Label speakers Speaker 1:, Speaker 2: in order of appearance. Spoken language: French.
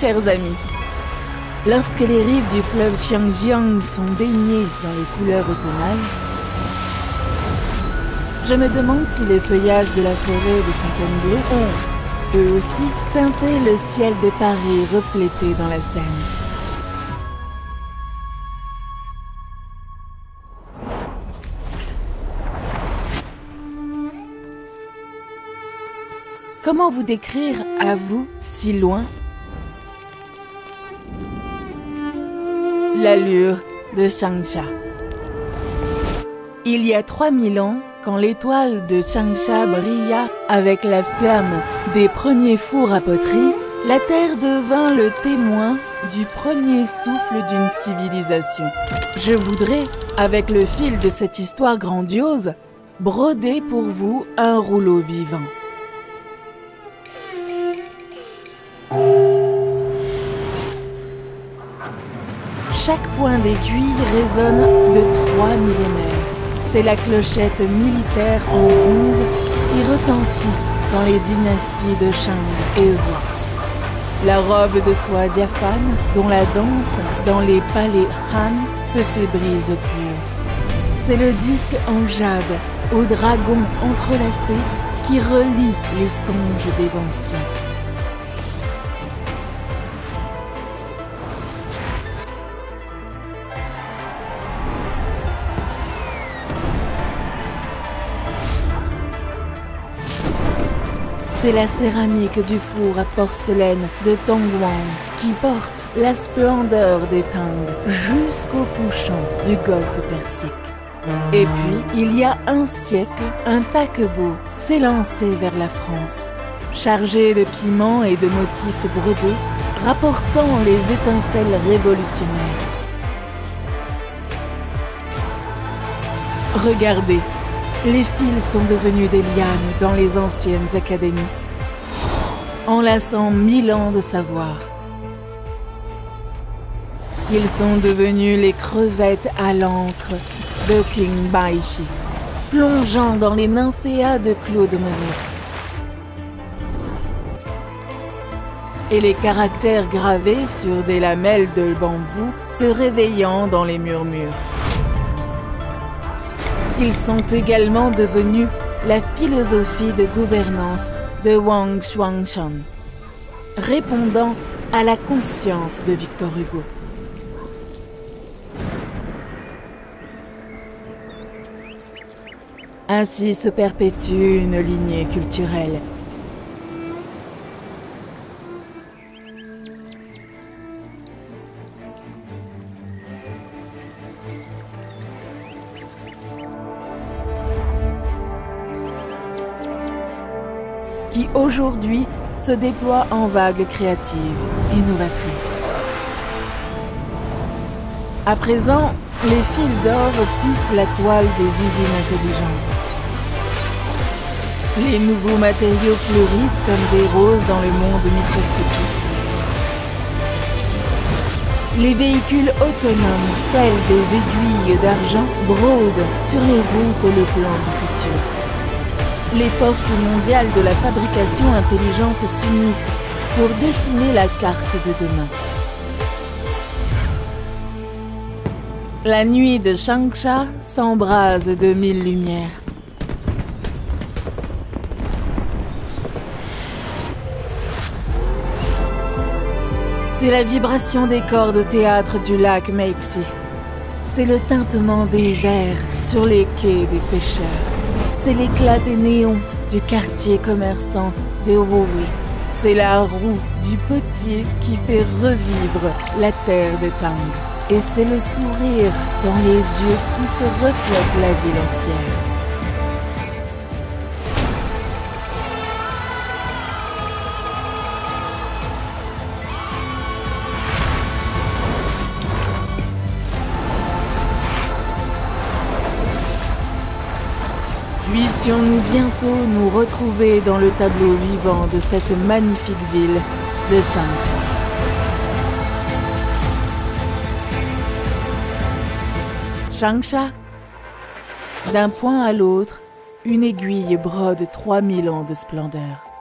Speaker 1: chers amis. Lorsque les rives du fleuve Xiangjiang sont baignées dans les couleurs automnales, je me demande si les feuillages de la forêt de Fontainebleau ont, eux aussi, teinté le ciel de Paris reflété dans la Seine. Comment vous décrire, à vous, si loin, l'allure de Changsha? Il y a 3000 ans, quand l'étoile de Changsha brilla avec la flamme des premiers fours à poterie, la Terre devint le témoin du premier souffle d'une civilisation. Je voudrais, avec le fil de cette histoire grandiose, broder pour vous un rouleau vivant. Chaque point d'aiguille résonne de 3 millénaires. C'est la clochette militaire en bronze qui retentit dans les dynasties de Shang et Zhou. La robe de soie diaphane dont la danse dans les palais Han se fait brise pure. C'est le disque en jade au dragon entrelacé qui relie les songes des anciens. C'est la céramique du four à porcelaine de Tongguan qui porte la splendeur des Tang jusqu'au couchant du golfe Persique. Et puis, il y a un siècle, un paquebot s'est lancé vers la France, chargé de piments et de motifs brodés, rapportant les étincelles révolutionnaires. Regardez, les fils sont devenus des lianes dans les anciennes académies, enlaçant 1000 ans de savoir. Ils sont devenus les crevettes à l'encre de Qin Baishi, plongeant dans les nymphéas de Claude Monet. Et les caractères gravés sur des lamelles de bambou se réveillant dans les murmures. Ils sont également devenus la philosophie de gouvernance de Wang Xuanzang, répondant à la conscience de Victor Hugo. Ainsi se perpétue une lignée culturelle. Qui aujourd'hui se déploie en vagues créatives et novatrices. À présent, les fils d'or tissent la toile des usines intelligentes. Les nouveaux matériaux fleurissent comme des roses dans le monde microscopique. Les véhicules autonomes, tels des aiguilles d'argent, brodent sur les routes le plan du futur. Les forces mondiales de la fabrication intelligente s'unissent pour dessiner la carte de demain. La nuit de Changsha s'embrase de 1000 lumières. C'est la vibration des cordes au théâtre du lac Meixi. C'est le tintement des verres sur les quais des pêcheurs. C'est l'éclat des néons du quartier commerçant de Wuwei. C'est la roue du potier qui fait revivre la terre de Tang. Et c'est le sourire dans les yeux où se reflète la ville entière. Puissions-nous bientôt nous retrouver dans le tableau vivant de cette magnifique ville de Changsha. Changsha, d'un point à l'autre, une aiguille brode 3000 ans de splendeur.